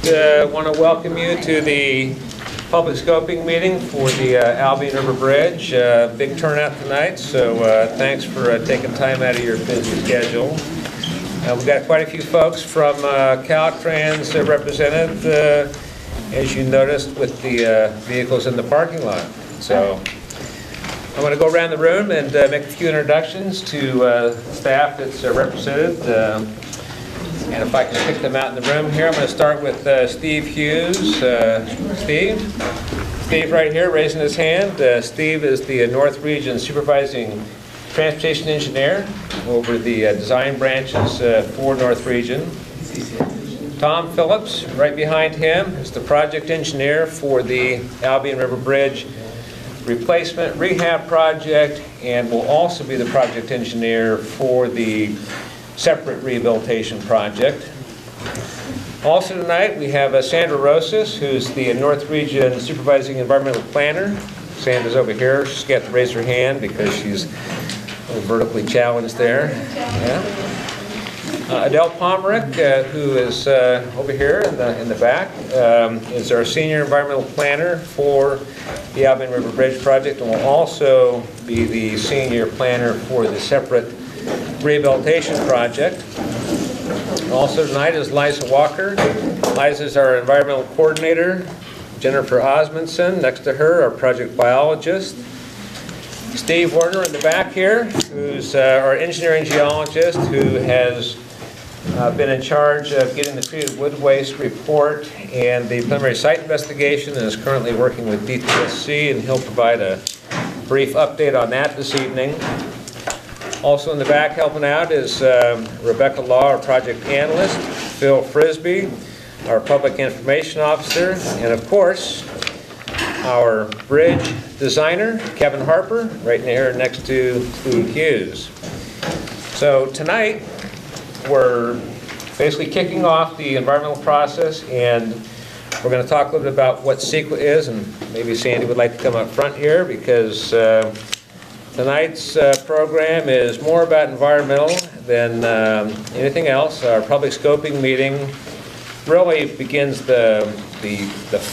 I want to welcome you to the public scoping meeting for the Albion River Bridge. Big turnout tonight, so thanks for taking time out of your busy schedule. We've got quite a few folks from Caltrans represented, as you noticed, with the vehicles in the parking lot. So I'm going to go around the room and make a few introductions to staff that's represented. And if I can pick them out in the room here, I'm going to start with Steve Hughes. Steve right here raising his hand. Steve is the North Region Supervising Transportation Engineer over the design branches for North Region. Tom Phillips right behind him is the Project Engineer for the Albion River Bridge Replacement Rehab Project, and will also be the Project Engineer for the separate rehabilitation project. Also tonight we have Sandra Rosas, who's the North Region Supervising Environmental Planner. Sandra's over here. She's got to raise her hand because she's vertically challenged there. Yeah. Adele Pomerick, who is over here in the back, is our Senior Environmental Planner for the Albion River Bridge project, and will also be the Senior Planner for the separate rehabilitation project. Also tonight is Liza Walker. Liza is our environmental coordinator. Jennifer Osmondson next to her, our project biologist. Steve Werner in the back here, who's our engineering geologist, who has been in charge of getting the treated wood waste report and the preliminary site investigation, and is currently working with DTSC, and he'll provide a brief update on that this evening. Also in the back helping out is Rebecca Law, our project analyst, Phil Frisbee, our public information officer, and of course, our bridge designer, Kevin Harper, right here next to Steve Hughes. So tonight, we're basically kicking off the environmental process, and we're going to talk a little bit about what CEQA is, and maybe Sandy would like to come up front here, because tonight's program is more about environmental than anything else. Our public scoping meeting really begins the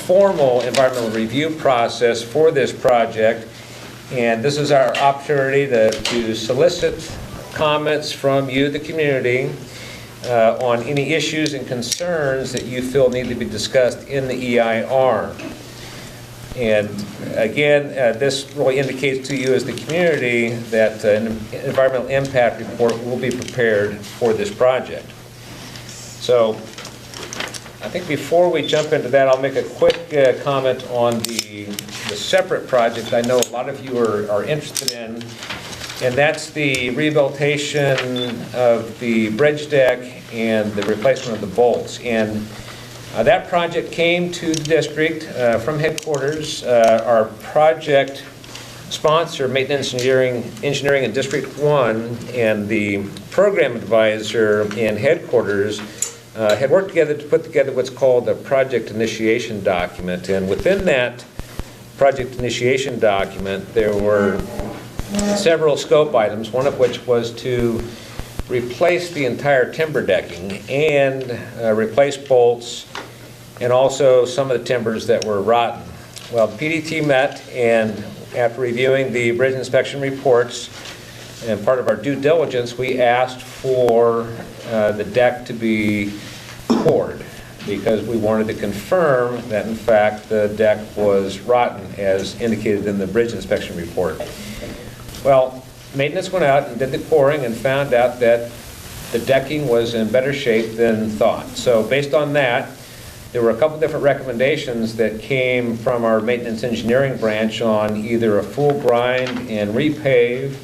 formal environmental review process for this project, and this is our opportunity to solicit comments from you, the community, on any issues and concerns that you feel need to be discussed in the EIR. And again, this really indicates to you as the community that an environmental impact report will be prepared for this project. So I think before we jump into that, I'll make a quick comment on the separate project I know a lot of you are interested in, and that's the rehabilitation of the bridge deck and the replacement of the bolts. And that project came to the district from headquarters. Our project sponsor, Maintenance Engineering in District 1, and the program advisor in headquarters had worked together to put together what's called a project initiation document. And within that project initiation document, there were several scope items, one of which was to replace the entire timber decking and replace bolts and also some of the timbers that were rotten. Well, the PDT met, and after reviewing the bridge inspection reports and part of our due diligence, we asked for the deck to be poured because we wanted to confirm that in fact the deck was rotten as indicated in the bridge inspection report. Well, maintenance went out and did the pouring and found out that the decking was in better shape than thought. So based on that, there were a couple different recommendations that came from our maintenance engineering branch on either a full grind and repave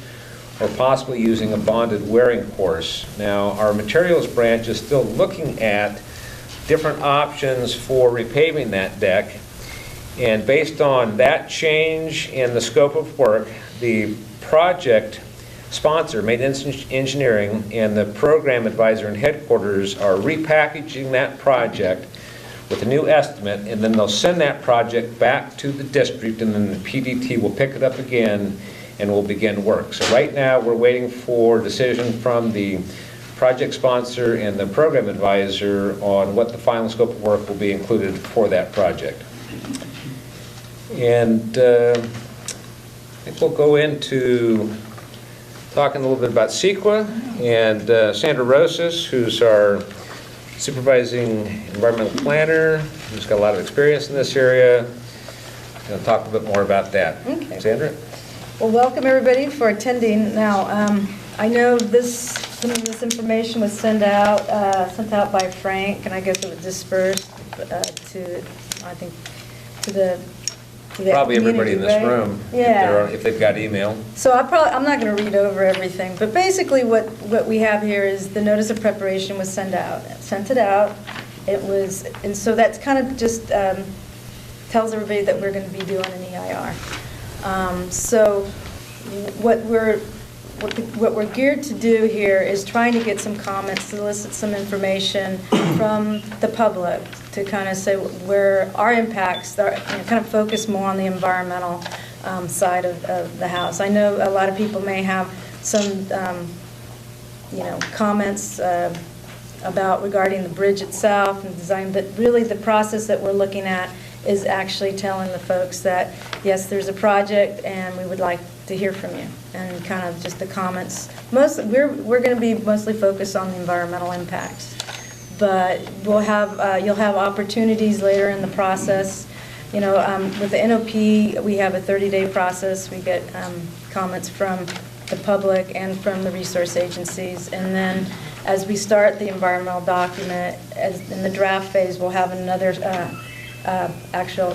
or possibly using a bonded wearing course. Now, our materials branch is still looking at different options for repaving that deck, and based on that change in the scope of work, the project sponsor, Maintenance Engineering, and the program advisor in headquarters are repackaging that project with a new estimate, and then they'll send that project back to the district, and then the PDT will pick it up again and we'll begin work. So right now we're waiting for decision from the project sponsor and the program advisor on what the final scope of work will be included for that project. And I think we'll go into talking a little bit about CEQA, and Sandra Rosas, who's our supervising environmental planner, who's got a lot of experience in this area, going to talk a bit more about that. Okay. Sandra? Well, welcome everybody for attending. Now, I know some of this information was sent out by Frank, and I guess it was dispersed to, I think, to the Probably everybody in this right? room, Yeah. if they've got email. So I'm not going to read over everything, but basically what we have here is the notice of preparation was sent it out. It was, and so that's kind of just tells everybody that we're going to be doing an EIR. So what we're geared to do here is trying to get some comments, solicit some information from the public to kind of say where our impacts are, kind of focus more on the environmental side of the house. I know a lot of people may have some comments regarding the bridge itself and design, but really the process that we're looking at is actually telling the folks that, yes, there's a project and we would like to hear from you, and kind of just the comments. We're going to be mostly focused on the environmental impacts, but you'll have opportunities later in the process. With the NOP, we have a 30-day process. We get comments from the public and from the resource agencies, and then as we start the environmental document, in the draft phase, we'll have another actual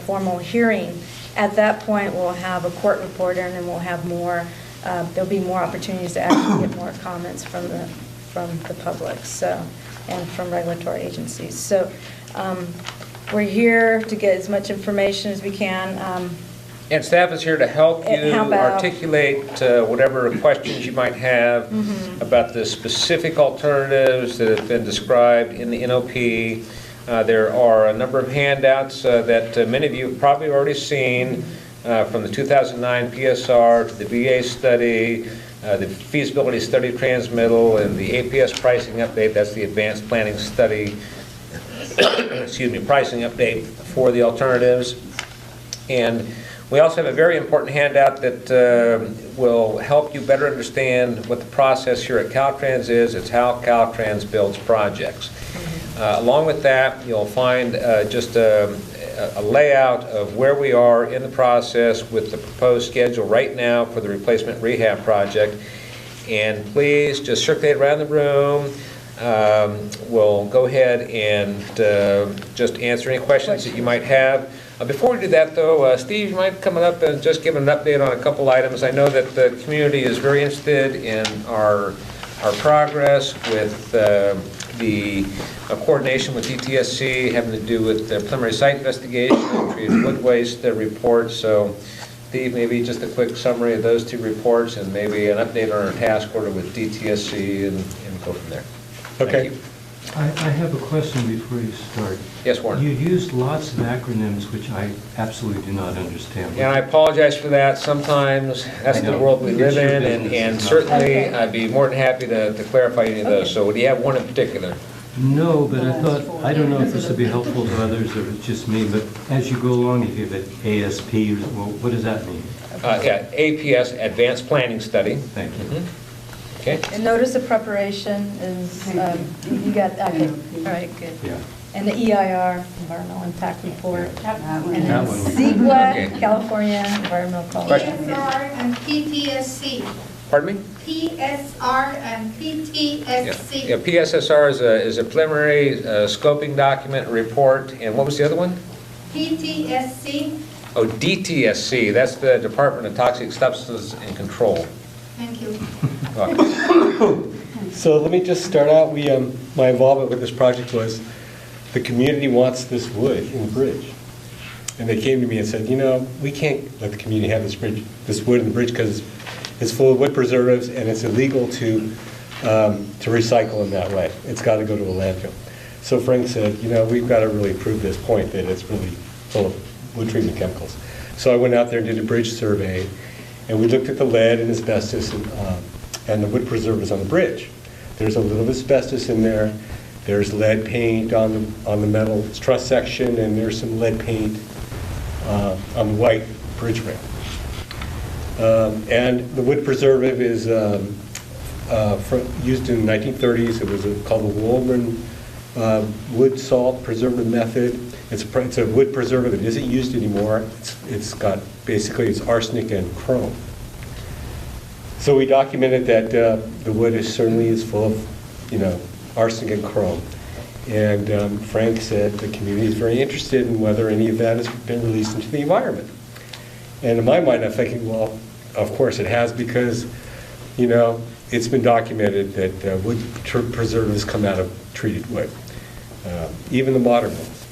formal hearing. At that point, we'll have a court reporter, and then we'll have more. There'll be more opportunities to actually get more comments from the public, and from regulatory agencies. So we're here to get as much information as we can. And staff is here to help you articulate whatever questions you might have about the specific alternatives that have been described in the NOP. There are a number of handouts that many of you have probably already seen, from the 2009 PSR to the VA study, the feasibility study transmittal, and the APS pricing update. That's the advanced planning study, pricing update for the alternatives. And we also have a very important handout that will help you better understand what the process here at Caltrans is. It's how Caltrans builds projects. Along with that, you'll find just a layout of where we are in the process with the proposed schedule right now for the replacement rehab project. And please just circulate around the room. We'll go ahead and just answer any questions that you might have. Before we do that, though, Steve, you might come up and just give an update on a couple items. I know that the community is very interested in our progress with the coordination with DTSC having to do with the preliminary site investigation and treated wood waste report. So, Steve, maybe just a quick summary of those two reports and maybe an update on our task order with DTSC and go from there. Okay. Thank you. I have a question before you start. Yes, Warren. You used lots of acronyms which I absolutely do not understand. And I apologize for that. Sometimes that's the world we live in, and certainly I'd be more than happy to clarify any of those. So do you have one in particular? No, but I thought, I don't know if this would be helpful to others or it's just me, but as you go along, if you have an ASP, well, what does that mean? Yeah, APS, Advanced Planning Study. Thank you. Okay. And notice of preparation is, you got, okay, all right, good. Yeah. And the EIR, Environmental Impact Report. And then That one. CEQA, Okay. California Environmental Quality. PSR and PTSC. Pardon me? PSR and PTSC. Yeah, PSSR is a preliminary scoping document report, and what was the other one? PTSC. Oh, DTSC, that's the Department of Toxic Substances and Control. Thank you. So let me just start out. My involvement with this project was the community wants this wood in the bridge. And they came to me and said, we can't let the community have this wood in the bridge because it's full of wood preservatives and it's illegal to recycle in that way. It's got to go to a landfill. So Frank said, we've got to really prove this point that it's really full of wood treatment chemicals. So I went out there and did a bridge survey, and we looked at the lead and asbestos and the wood preservatives on the bridge. There's a little asbestos in there. There's lead paint on the metal truss section, and there's some lead paint on the white bridge rail. And the wood preservative is used in the 1930s. It was called the Waldron wood salt preservative method. It's a wood preservative that isn't used anymore. It's got basically it's arsenic and chrome. So we documented that the wood certainly is full of arsenic and chrome. And Frank said the community is very interested in whether any of that has been released into the environment. And in my mind, I'm thinking, well, of course it has, because it's been documented that wood preservatives come out of treated wood, even the modern ones.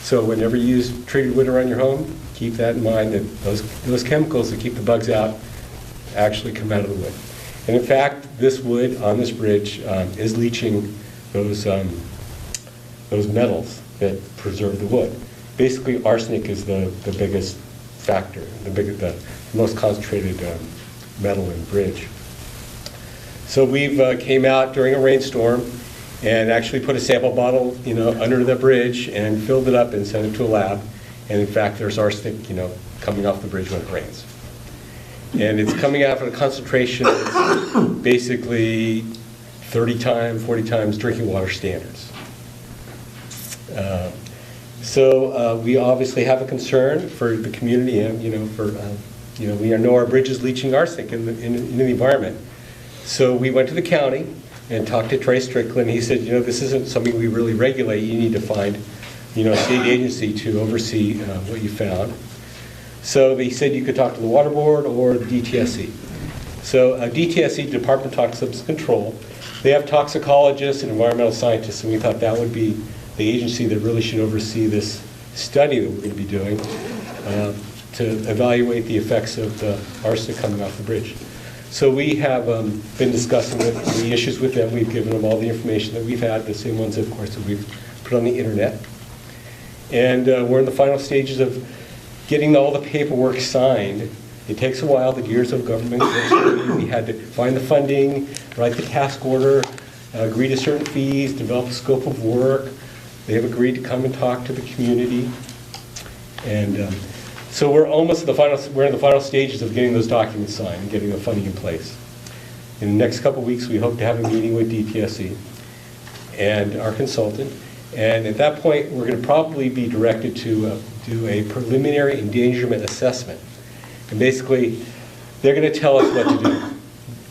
So whenever you use treated wood around your home, keep that in mind, that those chemicals that keep the bugs out actually come out of the wood. And in fact, this wood on this bridge is leaching those metals that preserve the wood. Basically, arsenic is the biggest factor, the most concentrated metal in the bridge. So we've came out during a rainstorm and actually put a sample bottle, under the bridge and filled it up and sent it to a lab. And in fact, there's arsenic, coming off the bridge when it rains. And it's coming out at a concentration that's basically 30 times, 40 times drinking water standards. So we obviously have a concern for the community, and we know our bridge is leaching arsenic in the environment. So we went to the county and talked to Trey Strickland. He said, this isn't something we really regulate. You need to find, a state agency to oversee what you found. So they said you could talk to the Water Board or the DTSC. So DTSC, Department of Toxic Substance Control, they have toxicologists and environmental scientists, and we thought that would be the agency that really should oversee this study that we're going to be doing to evaluate the effects of the arsenic coming off the bridge. So we have been discussing the issues with them. We've given them all the information that we've had, the same ones, of course, that we've put on the internet. And we're in the final stages of getting all the paperwork signed. It takes a while. The gears of government works slowly. We had to find the funding, write the task order, agree to certain fees, develop a scope of work. They have agreed to come and talk to the community. And so we're almost at we're in the final stages of getting those documents signed and getting the funding in place. In the next couple of weeks, we hope to have a meeting with DTSC and our consultant. And at that point, we're going to probably be directed to do a preliminary endangerment assessment. And basically, they're going to tell us what to do.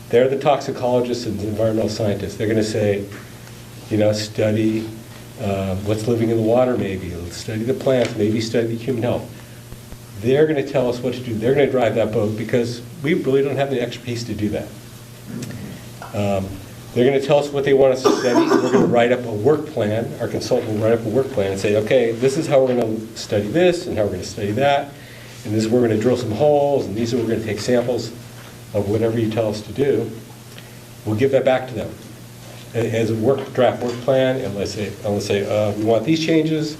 They're the toxicologists and the environmental scientists. They're going to say, study what's living in the water maybe, study the plants, maybe study the human health. They're going to tell us what to do. They're going to drive that boat because we really don't have the expertise to do that. They're going to tell us what they want us to study. We're going to write up a work plan. Our consultant will write up a work plan and say, okay, this is how we're going to study this and how we're going to study that. And this is where we're going to drill some holes, and these are where we're going to take samples of whatever you tell us to do. We'll give that back to them as a draft work plan, and let's say we want these changes,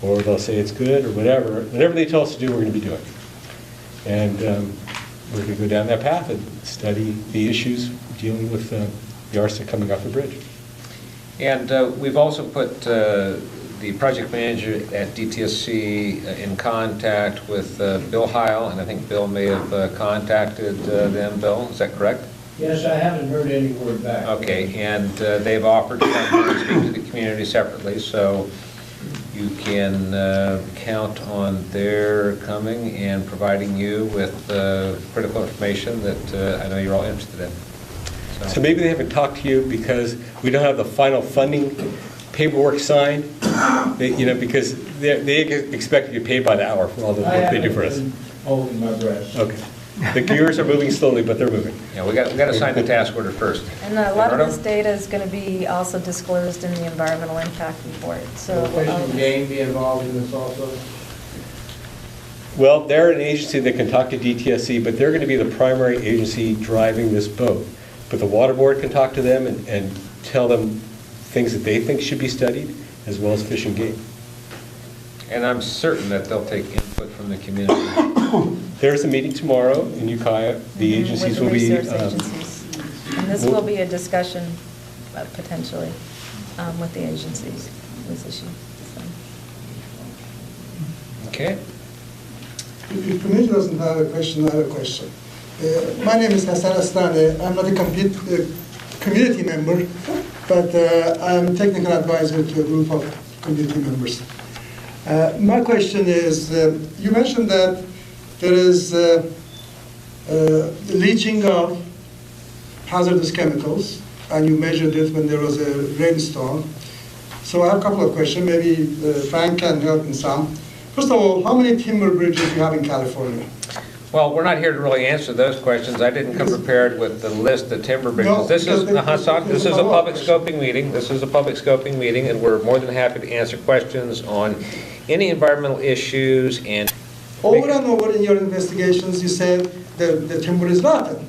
or they'll say it's good, or whatever. Whatever they tell us to do, we're going to be doing. And we're going to go down that path and study the issues dealing with the arsenic coming off the bridge. And we've also put the project manager at DTSC in contact with Bill Heil, and I think Bill may have contacted them. Bill, is that correct? Yes, I haven't heard any word back. Okay, and they've offered to come and speak to the community separately, so you can count on their coming and providing you with critical information that I know you're all interested in. So maybe they haven't talked to you because we don't have the final funding paperwork signed, because they expect to get paid by the hour for all the work they do for us. I haven't been holding my breath. Okay. The gears are moving slowly, but they're moving. Yeah, we got to sign the task order first. And a lot of this data is going to be also disclosed in the environmental impact report. So Will Fish and Game be involved in this also? Well, they're an agency that can talk to DTSC, but they're going to be the primary agency driving this boat. But the Water Board can talk to them and tell them things that they think should be studied, as well as Fish and Game. And I'm certain that they'll take input from the community. There's a meeting tomorrow in Ukiah. The agencies will be... With the resource agencies. And this will be a discussion potentially with the agencies, this issue. So. Okay. If the committee doesn't have a question, I have a question. My name is Hassan Astane. I'm not a community member, but I'm technical advisor to a group of community members. My question is, you mentioned that there is leaching of hazardous chemicals, and you measured it when there was a rainstorm. So I have a couple of questions. Maybe Frank can help in some. First of all, how many timber bridges do you have in California? Well, we're not here to really answer those questions. I didn't come prepared with the list of timber bridges. No, This is, because Hassan, this is a follow-up public question. scoping meeting. This is a public scoping meeting, and we're more than happy to answer questions on any environmental issues and... Over and over in your investigations, you said the timber is rotten.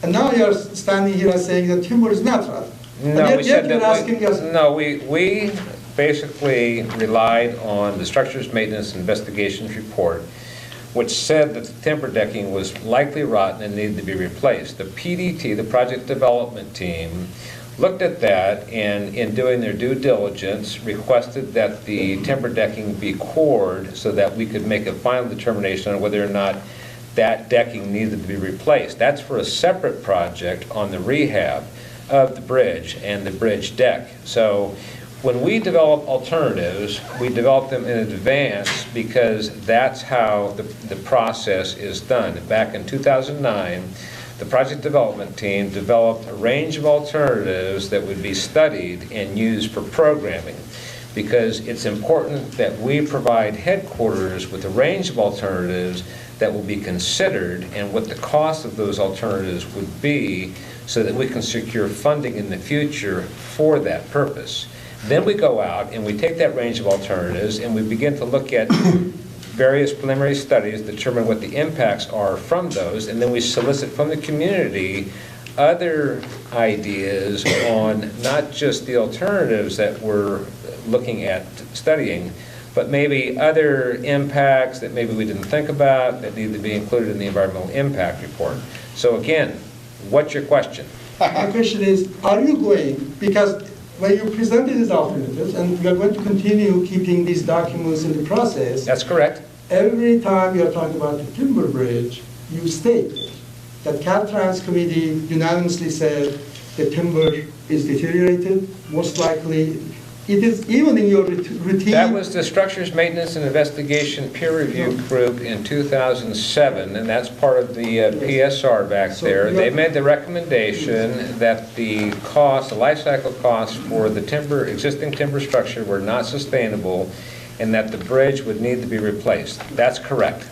And now you're standing here and saying that timber is not rotten. No, and we yet said you're that asking us, we basically relied on the Structures Maintenance Investigations Report, which said that the timber decking was likely rotten and needed to be replaced. The PDT, the Project Development Team, looked at that and in doing their due diligence requested that the timber decking be cored so that we could make a final determination on whether or not that decking needed to be replaced. That's for a separate project on the rehab of the bridge and the bridge deck. So when we develop alternatives, we develop them in advance because that's how the process is done. Back in 2009, the project development team developed a range of alternatives that would be studied and used for programming, because it's important that we provide headquarters with a range of alternatives that will be considered and what the cost of those alternatives would be so that we can secure funding in the future for that purpose. Then we go out and we take that range of alternatives and we begin to look at various preliminary studies, determine what the impacts are from those, and then we solicit from the community other ideas on not just the alternatives that we're looking at studying, but maybe other impacts that maybe we didn't think about that need to be included in the environmental impact report. So again, what's your question? my question is, are you going, because when you presented these alternatives, and we are going to continue keeping these documents in the process, That's correct. every time you are talking about the timber bridge, you state that Caltrans committee unanimously said the timber is deteriorated, most likely. It is even in your routine. That was the Structures Maintenance and Investigation Peer Review Group in 2007, and that's part of the PSR back So there. you They have- made the recommendation that the cost, the life cycle costs for the existing timber structure were not sustainable, and that the bridge would need to be replaced. That's correct.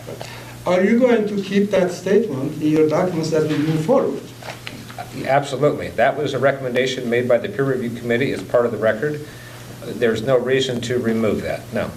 Are you going to keep that statement in your documents as we move forward? Absolutely. That was a recommendation made by the peer review committee as part of the record. There's no reason to remove that, no.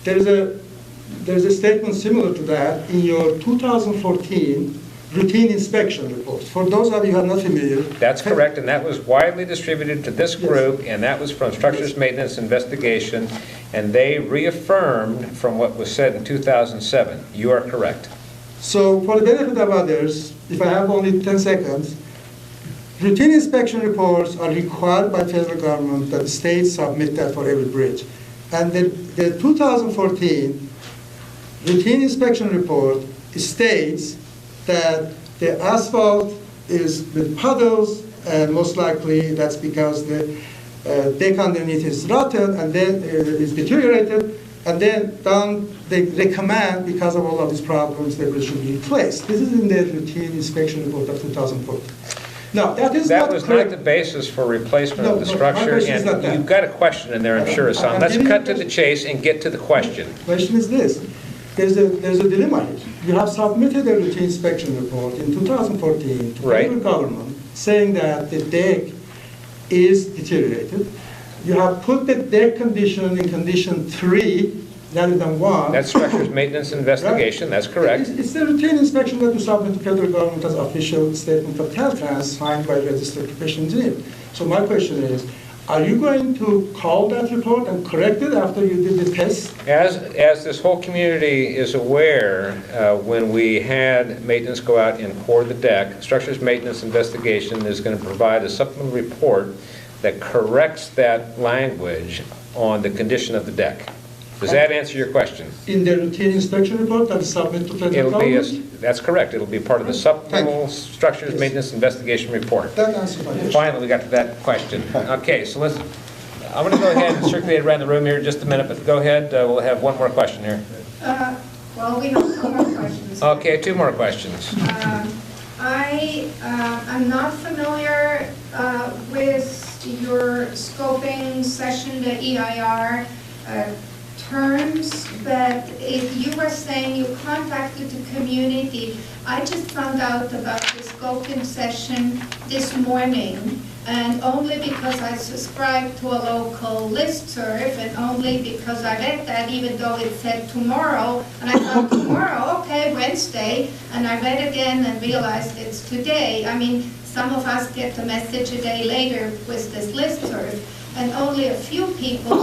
There's a statement similar to that in your 2014 routine inspection report. For those of you who are not familiar. That's correct, and that was widely distributed to this Yes. group, and that was from Structures Yes. Maintenance Investigation, and they reaffirmed from what was said in 2007. You are correct. So for the benefit of others, if I have only 10 seconds, routine inspection reports are required by federal government that the states submit that for every bridge. And the 2014 routine inspection report states that the asphalt is with puddles, and most likely that's because the deck underneath is rotten and then is deteriorated, and then they recommend, because of all of these problems, that it should be replaced. This is in the routine inspection report of 2014. Now, that is That not was correct. not the basis for replacement No, of the no, my structure, question is not and that. you've got a question in there, I'm sure, Hassan. I'm Let's giving you cut a to the question. chase and get to the question. The question is this. There's a dilemma here. You have submitted a routine inspection report in 2014 to Right. federal government saying that the deck is deteriorated. You have put the deck condition in condition 3 rather than 1. That's Structures Maintenance Investigation, that's correct. It's the routine inspection that you submit to federal government as official statement of Caltrans signed by registered professional engineer. So my question is, are you going to call that report and correct it after you did the test? As this whole community is aware, when we had maintenance go out and core the deck, Structures Maintenance Investigation is going to provide a supplemental report that corrects that language on the condition of the deck. Does that answer your question? In the routine inspection report that is submitted to federal It'll be, government? that's correct, it'll be part of the supplemental structures maintenance investigation report. That answers my question. Finally, we got to that question. Okay, so I'm going to go ahead and circulate around the room here in just a minute, but go ahead, we'll have one more question here. Well, we have two more questions. Okay, two more questions. I am not familiar with your scoping session, the EIR terms, but if you were saying you contacted the community, I just found out about the scoping session this morning, and only because I subscribe to a local listserv, and only because I read that, even though it said tomorrow, and I thought tomorrow, okay, Wednesday, and I read again and realized it's today. I mean, some of us get the message a day later with this listserv, and only a few people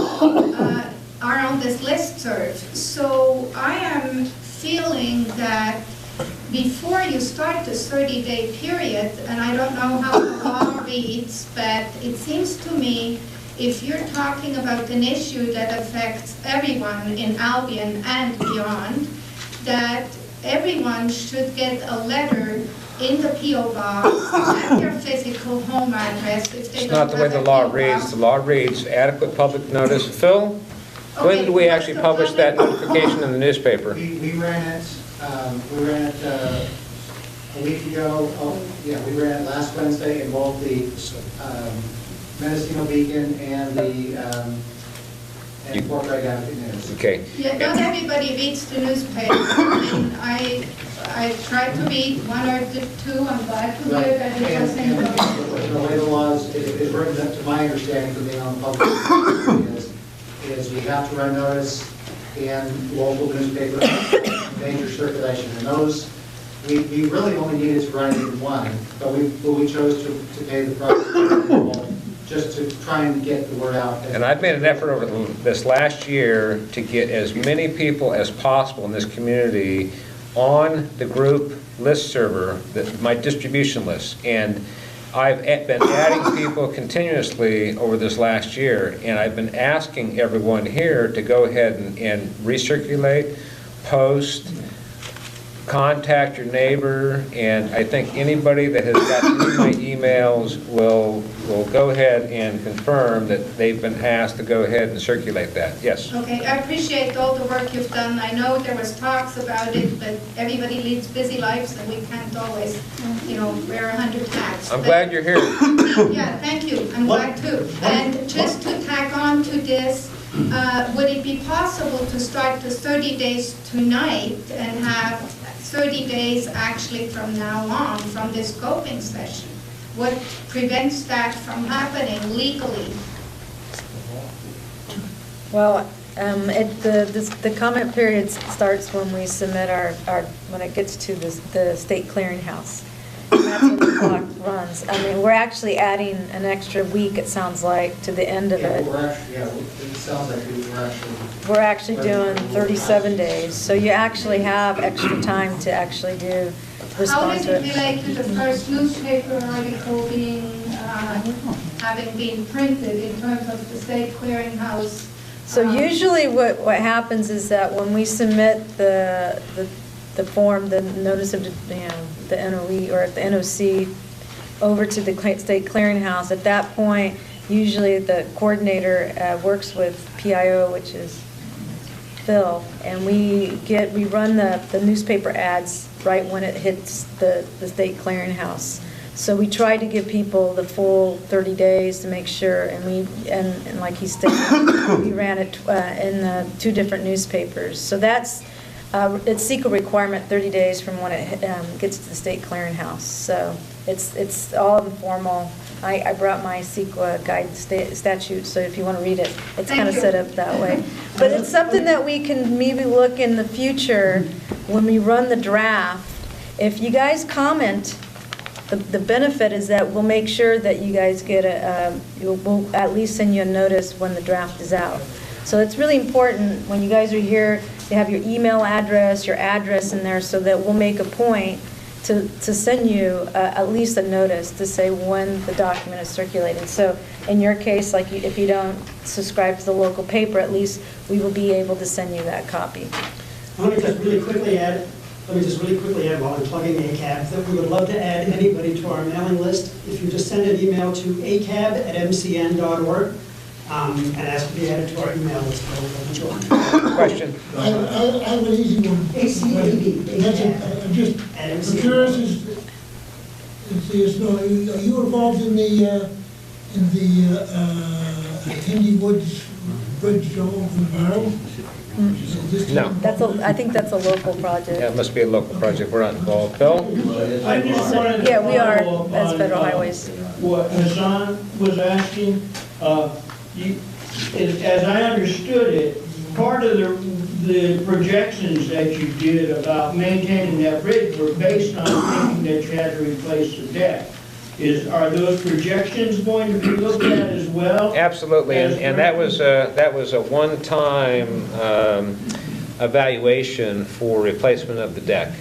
are on this listserv. So I am feeling that before you start the 30-day period, and I don't know how the law reads, but it seems to me if you're talking about an issue that affects everyone in Albion and beyond, that everyone should get a letter in the P.O. box at their physical home address if they It's don't not the way have the a law P.O. reads. box. The law reads adequate public notice. Phil, when Okay, did we actually the publish that public- notification in the newspaper? We ran it a week ago. Oh, yeah, we ran it last Wednesday in both the Mendocino Beacon and the and Fort Wright Advocate News. Okay. Yeah, not everybody reads the newspaper. I mean, I tried to read one or two. I'm glad to Right. hear that it wasn't. And the way the law is written, up to my understanding from being on the public, is we have to run notice in local newspaper, major circulation. And those, we really only needed to run it in one, but we chose to pay the price just to try and get the word out. And I've made an effort over this last year to get as many people as possible in this community on the group list server, my distribution list. And I've been adding people continuously over this last year, and I've been asking everyone here to go ahead and recirculate, post, contact your neighbor, and I think anybody that has gotten any of my emails will go ahead and confirm that they've been asked to go ahead and circulate that. Yes? Okay, I appreciate all the work you've done. I know there was talks about it, but everybody leads busy lives and we can't always, wear 100 hats. I'm glad you're here. Yeah, thank you. I'm glad too. And just to tack on to this, would it be possible to start the 30 days tonight and have 30 days actually from now on, from this scoping session? What prevents that from happening legally? Well, the comment period starts when we submit when it gets to the state clearinghouse. And that's when the clock runs. I mean, we're actually adding an extra week, it sounds like, to the end of it. It sounds like We're actually doing 37 days, so you actually have extra time to actually How respond does to it it. relate to the first newspaper article having been printed in terms of the state clearinghouse? So usually what happens is that when we submit the form, the notice of, the NOE or the NOC over to the state clearinghouse, at that point, usually the coordinator works with PIO, which is Phil, and we run the newspaper ads right when it hits the state clearinghouse. So we try to give people the full 30 days to make sure, and like he stated, we ran it in the 2 different newspapers. So that's, it's CEQA requirement 30 days from when it gets to the state clearinghouse. So it's all informal. I brought my CEQA guide statute, so if you want to read it, it's kind of set up that way. But it's something that we can maybe look in the future when we run the draft. If you guys comment, the benefit is that we'll make sure that you guys get we'll at least send you a notice when the draft is out. So it's really important when you guys are here to have your email address, your address in there, so that we'll make a point to send you at least a notice to say when the document is circulating. So in your case, like if you don't subscribe to the local paper, at least we will be able to send you that copy. I want to just really quickly add, while I'm plugging ACAB, that we would love to add anybody to our mailing list. If you just send an email to acab@mcn.org and ask to be added to our email list, we'll join. Question? I have an easy one. ACAB. I'm just curious, are you involved in the Hindi Woods Bridge over Barrow? No. I think that's a local project. Yeah, it must be a local project. We're not involved. Bill? I just wanted to Yeah, we are follow up as on, Federal Highways. What Hassan was asking, as I understood it, part of the projections that you did about maintaining that bridge were based on thinking that you had to replace the deck. Are those projections going to be looked at as well? Absolutely, and that was a one-time evaluation for replacement of the deck,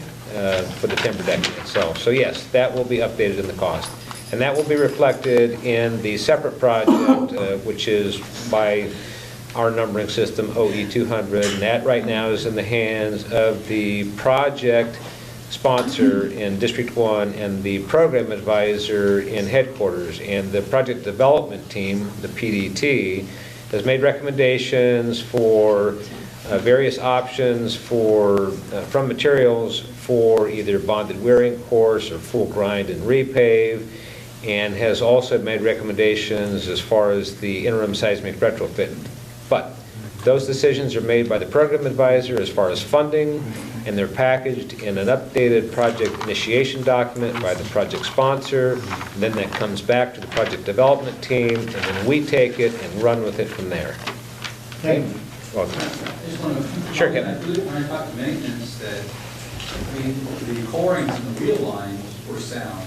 for the timber decking itself. So yes, that will be updated in the cost. And that will be reflected in the separate project, which is by our numbering system, OE200, and that right now is in the hands of the project sponsor in District 1 and the program advisor in headquarters. And the project development team, the PDT, has made recommendations for various options from materials for either bonded wearing course or full grind and repave, and has also made recommendations as far as the interim seismic retrofit. But those decisions are made by the program advisor as far as funding, and they're packaged in an updated project initiation document by the project sponsor, and then that comes back to the project development team, and then we take it and run with it from there. Thank you. Welcome. I just want to, Sure, Kevin. when I talked to maintenance, that the corings and the wheel lines were sound,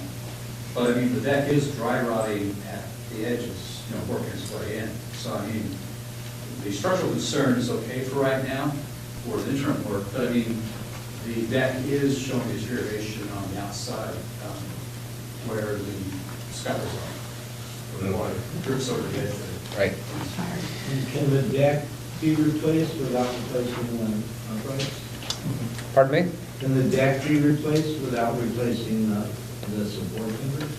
but I mean, the deck is dry rotting at the edges, working its way in. So I mean, the structural concern is okay for right now, for the interim work, but I mean, the deck is showing deterioration on the outside, where the scuppers are, where the water drips over the edge of it. Right. Can the deck be replaced without replacing the uprights? Pardon me? Can the deck be replaced without replacing the support timbers?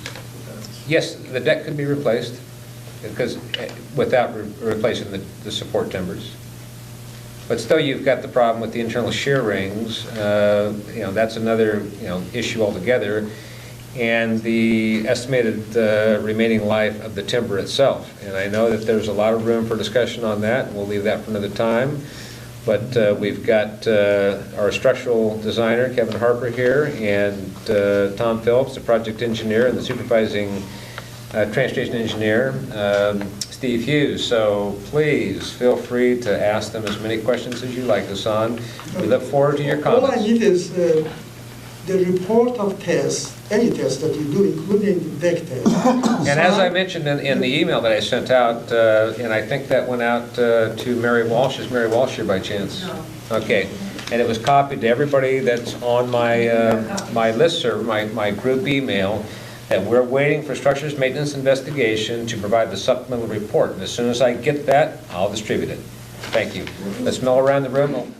Yes, the deck could be replaced, because without replacing the support timbers. But still, you've got the problem with the internal shear rings. That's another issue altogether, and the estimated remaining life of the timber itself. And I know that there's a lot of room for discussion on that, and we'll leave that for another time. But we've got our structural designer, Kevin Harper, here, and Tom Phillips, the project engineer, and the supervising transportation engineer, Steve Hughes. So please feel free to ask them as many questions as you like, Hassan. We look forward to your comments. All I need is the report of tests, any test that you do, including the deck test. And as I mentioned in the email that I sent out, and I think that went out to Mary Walsh. Is Mary Walsh here by chance? No. Okay. And it was copied to everybody that's on my my listserv, my group email, that we're waiting for structures maintenance investigation to provide the supplemental report. And as soon as I get that, I'll distribute it. Thank you. Let's mill around the room.